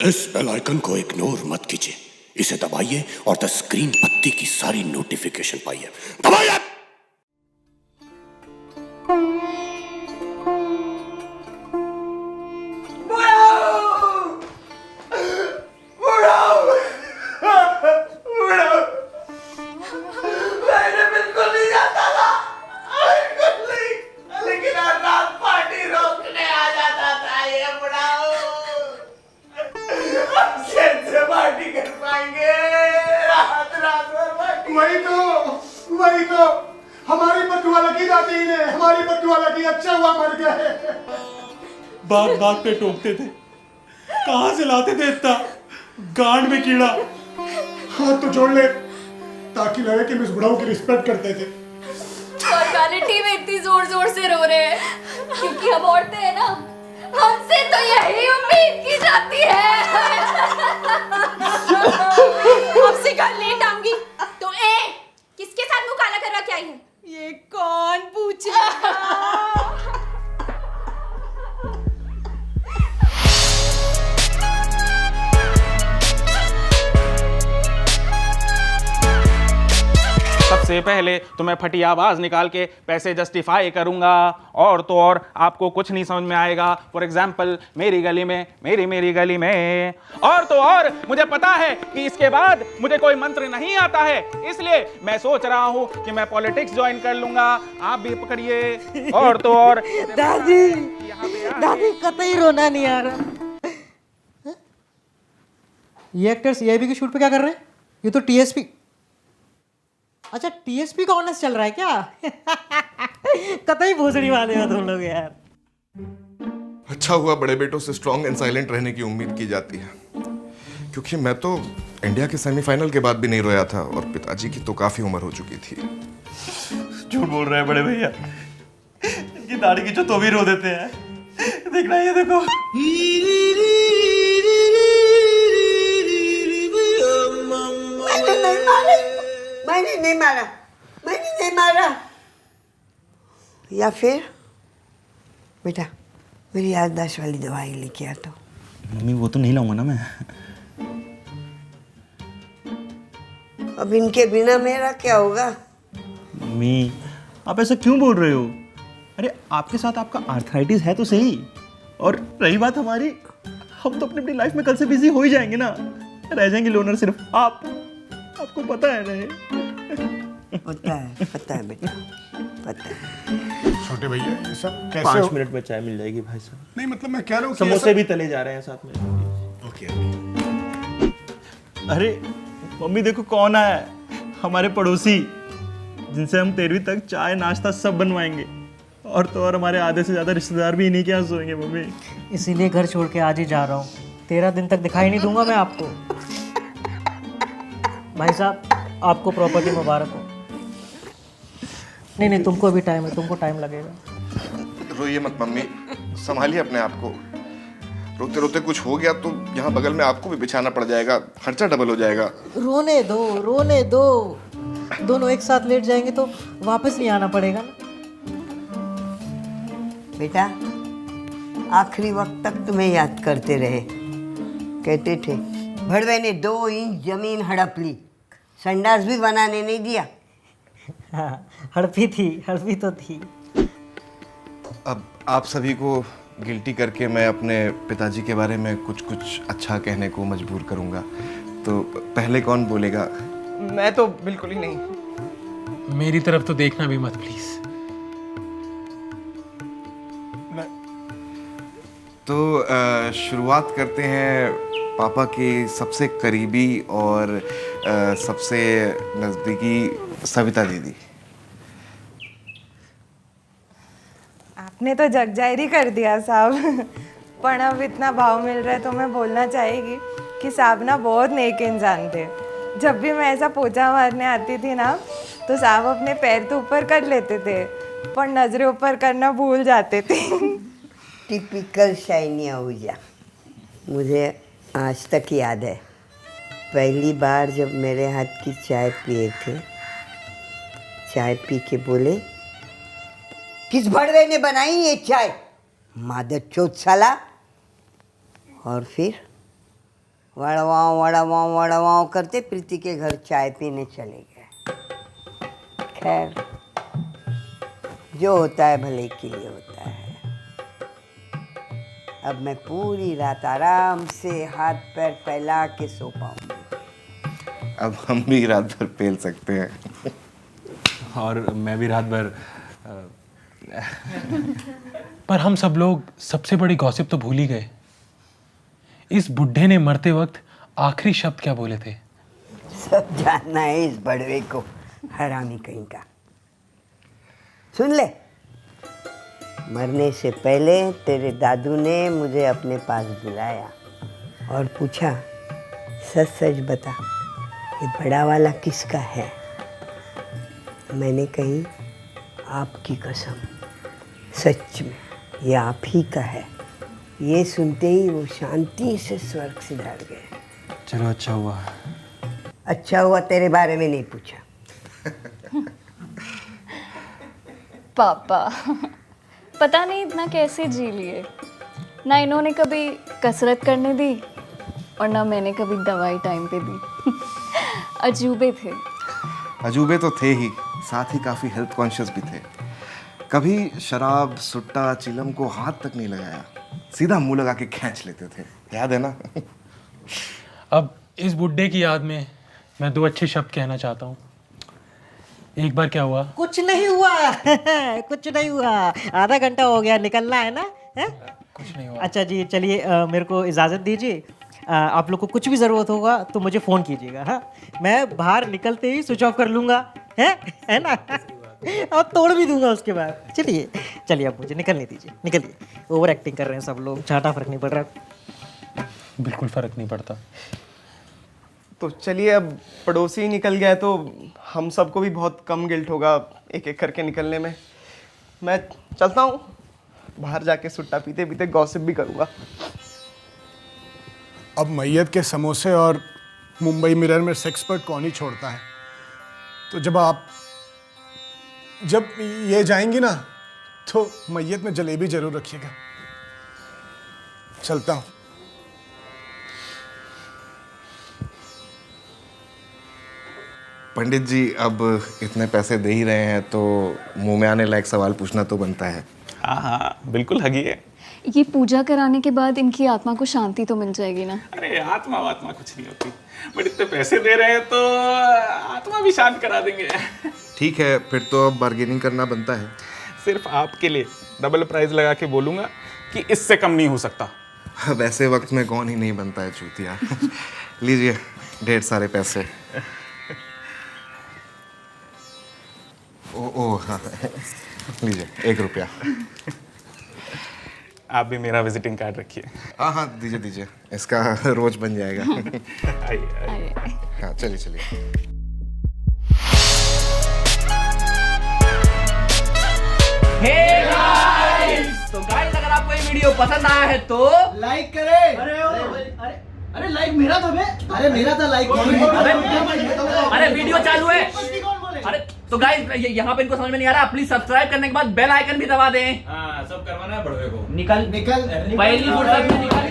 इस bell icon को ignore मत कीजिए, इसे दबाइए और द स्क्रीन पत्ती की सारी नोटिफिकेशन पाइए। दबाइए। मैंने बिल्कुल नहीं जाता था, बिल्कुल नहीं, लेकिन हर रात पार्टी रोकने आ जाता था ये बुढ़ाऊ। हम कैसे पार्टी कर पाएंगे? रात रात भर पार्टी। वही तो हमारी बदुआ लगी दादी ने, हमारी बदुआ लगी, अच्छा हुआ मर गए। बात बात पे टोकते थे, कहाँ से लाते थे इतना गांड में कीड़ा। हाथ तो जोड़ ले ताकि लगे कि हम इस बुढ़ाऊ की रिस्पेक्ट करते थे। फॉर्मेलिटी में इतनी जोर जोर से रो रहे हैं क्योंकि हम औरतें हैं ना, हमसे तो यही उम्मीद की जाती है। अब से घर लेट आऊंगी तो किसके साथ मुंह काला करवा के आई है? ये कौन पूछेगा? सबसे पहले तो मैं फटी आवाज निकाल के पैसे जस्टिफाई करूंगा, और तो और आपको कुछ नहीं समझ में आएगा। फॉर एग्जाम्पल, मेरी गली में, मेरी गली में, और तो और मुझे पता है कि इसके बाद मुझे कोई मंत्र नहीं आता है, इसलिए मैं सोच रहा हूँ कि मैं पॉलिटिक्स ज्वाइन कर लूंगा। आप भी पकड़िए। और तो और दादी कतई रोना नहीं आ रहा। ये एक्टर सीआईबी के शूट पे क्या कर रहे हैं? ये तो टीएसपी। अच्छा, टीएसपी का ऑनर्स चल रहा है क्या? कतई भोसड़ी वाले हो तुम लोग यार। अच्छा हुआ बड़े बेटों से स्ट्रांग एंड साइलेंट रहने की उम्मीद की जाती है, क्योंकि मैं तो इंडिया के सेमीफाइनल के बाद भी नहीं रोया था, और पिताजी की तो काफी उम्र हो चुकी थी। झूठ बोल रहे हैं बड़े भैया, इनकी दाढ़ी की तो भी रो देते हैं। देखना, ये देखो। मैंने नहीं मारा। या फिर बेटा मेरी याददाश्त वाली दवाई लेके आ। तो मम्मी, वो तो नहीं लाऊंगा ना मैं। अब इनके बिना मेरा क्या होगा? मम्मी, आप ऐसा क्यों बोल रहे हो? अरे आपके साथ आपका आर्थराइटिस है तो सही, और रही बात हमारी, हम तो अपनी लाइफ में कल से बिजी हो ही जाएंगे ना। रह जाएंगे लोनर सिर्फ आपको पता है ना। पता है बेटा, पता है। छोटे भैया ये सब कैसे 5 मिनट में चाय मिल जाएगी भाई साहब। नहीं मतलब मैं कह रहा हूँ समोसे भी तले जा रहे हैं साथ में। ओके। अरे मम्मी देखो कौन आया है, हमारे पड़ोसी, जिनसे हम 13वीं तक चाय नाश्ता सब बनवाएंगे, और तो और हमारे आधे से ज्यादा रिश्तेदार भी इन्हीं के यहाँ सोएंगे मम्मी। इसीलिए घर छोड़ के आज ही जा रहा हूँ। 13 दिन तक दिखाई नहीं दूंगा मैं आपको। भाई साहब, आपको प्रॉपर्टी मुबारक हो। नहीं, तुमको अभी टाइम है, तुमको टाइम लगेगा। रोइए मत मम्मी, संभालिए अपने आप को। रोते रोते कुछ हो गया तो यहाँ बगल में आपको भी बिछाना पड़ जाएगा, खर्चा डबल हो जाएगा। रोने दो। दोनों एक साथ लेट जाएंगे तो वापस नहीं आना पड़ेगा ना। बेटा आखिरी वक्त तक तुम्हें याद करते रहे। कहते थे भड़वे ने 2 इंच जमीन हड़प ली, संडास भी बनाने नहीं दिया। हाँ, हड़पी तो थी। अब आप सभी को गिल्टी करके मैं अपने पिताजी के बारे में कुछ अच्छा कहने को मजबूर करूंगा। तो पहले कौन बोलेगा? मैं तो बिल्कुल ही नहीं। मेरी तरफ तो देखना भी मत प्लीज। तो शुरुआत करते हैं पापा की सबसे करीबी और सबसे नज़दीकी सविता दीदी। आपने तो जगजाहिर कर दिया साहब, पर अब इतना भाव मिल रहा है तो मैं बोलना चाहेगी कि साहब ना बहुत नेक इंसान थे। जब भी मैं ऐसा पोछा मारने आती थी ना, तो साहब अपने पैर तो ऊपर कर लेते थे, पर नजरें ऊपर करना भूल जाते थे। Typical shiny Ahuja. मुझे आज तक याद है पहली बार जब मेरे हाथ की चाय पिए थे, चाय पी के बोले, किस भड़वे ने बनाई ये चाय, मादर चोत साला। और फिर वड़वाओ करते प्रीति के घर चाय पीने चले गए। खैर, जो होता है भले के लिए होता है। अब मैं पूरी रात आराम से हाथ पैर फैला के सो पाऊंगी। अब हम भी रात भर पेल सकते हैं। और मैं भी रात भर पर हम सब लोग सबसे बड़ी गॉसिप तो भूल ही गए। इस बुढ़े ने मरते वक्त आखिरी शब्द क्या बोले थे? सब जानना है इस बड़वे को, हरामी कहीं का। सुन ले, मरने से पहले तेरे दादू ने मुझे अपने पास बुलाया और पूछा, सच सच बता, ये बड़ा वाला किसका है? मैंने कही, आपकी कसम, सच में ये आप ही का है। ये सुनते ही वो शांति से स्वर्ग सिधार गए। चलो अच्छा हुआ। अच्छा हुआ तेरे बारे में नहीं पूछा। पापा पता नहीं इतना कैसे जी लिए। ना इन्होंने कभी कसरत करने दी और ना मैंने कभी दवाई टाइम पे दी। अजूबे थे। अजूबे तो थे ही, साथ ही काफी हेल्थ कॉन्शियस भी थे। कभी शराब, सुट्टा, चिलम को हाथ तक नहीं लगाया, सीधा मुंह लगा के खींच लेते थे। याद है ना? अब इस बुढ़े की याद में मैं 2 अच्छे शब्द कहना चाहता हूँ। एक बार क्या हुआ? कुछ नहीं हुआ। कुछ नहीं हुआ। आधा घंटा हो गया, निकलना है ना? है? कुछ नहीं हुआ। अच्छा जी, चलिए मेरे को इजाज़त दीजिए। आप लोग को कुछ भी ज़रूरत होगा तो मुझे फ़ोन कीजिएगा। हाँ, मैं बाहर निकलते ही स्विच ऑफ कर लूँगा। है ना? और तोड़ भी दूंगा उसके बाद। चलिए चलिए, अब मुझे निकलने दीजिए। निकलिए। ओवर एक्टिंग कर रहे हैं सब लोग, ज़्यादा फर्क नहीं पड़ रहा। बिल्कुल फ़र्क नहीं पड़ता। तो चलिए, अब पड़ोसी निकल गया तो हम सबको भी बहुत कम गिल्ट होगा एक एक करके निकलने में। मैं चलता हूँ, बाहर जाके सुट्टा पीते पीते गॉसिप भी करूँगा। अब मैयत के समोसे और मुंबई मिरर में सेक्स पर कौन ही छोड़ता है। तो जब ये जाएंगी ना, तो मैयत में जलेबी जरूर रखिएगा। चलता हूँ। पंडित जी, अब इतने पैसे दे ही रहे हैं तो मुंह में आने लायक सवाल पूछना तो बनता है। हाँ हाँ बिल्कुल हगिए। ये पूजा कराने के बाद इनकी आत्मा को शांति तो मिल जाएगी ना? अरे आत्मा वात्मा कुछ नहीं होती, बट इतने पैसे दे रहे हैं तो आत्मा भी शांत करा देंगे। ठीक है, फिर तो अब बार्गेनिंग करना बनता है। सिर्फ आपके लिए डबल प्राइस लगा के बोलूंगा कि इससे कम नहीं हो सकता। वैसे वक्त में कौन ही नहीं बनता है चूतिया। लीजिए ढेर सारे पैसे। ओ हाँ, लीजिए 1 रुपया। आप भी मेरा विजिटिंग कार्ड रखिए। हाँ दीजिए, इसका रोज बन जाएगा। आइए। हाँ चलिए। तो गाइस, अगर आपको ये वीडियो पसंद आया है तो लाइक करें। अरे लाइक मेरा था बे। अरे मेरा था लाइक। अरे वीडियो चालू है। अरे तो गाइस, यहाँ पे इनको समझ में नहीं आ रहा, प्लीज सब्सक्राइब करने के बाद बेल आइकन भी दबा दें। हाँ, सब करवाना है बड़वे को। निकल पहली फुर्सत में निकल।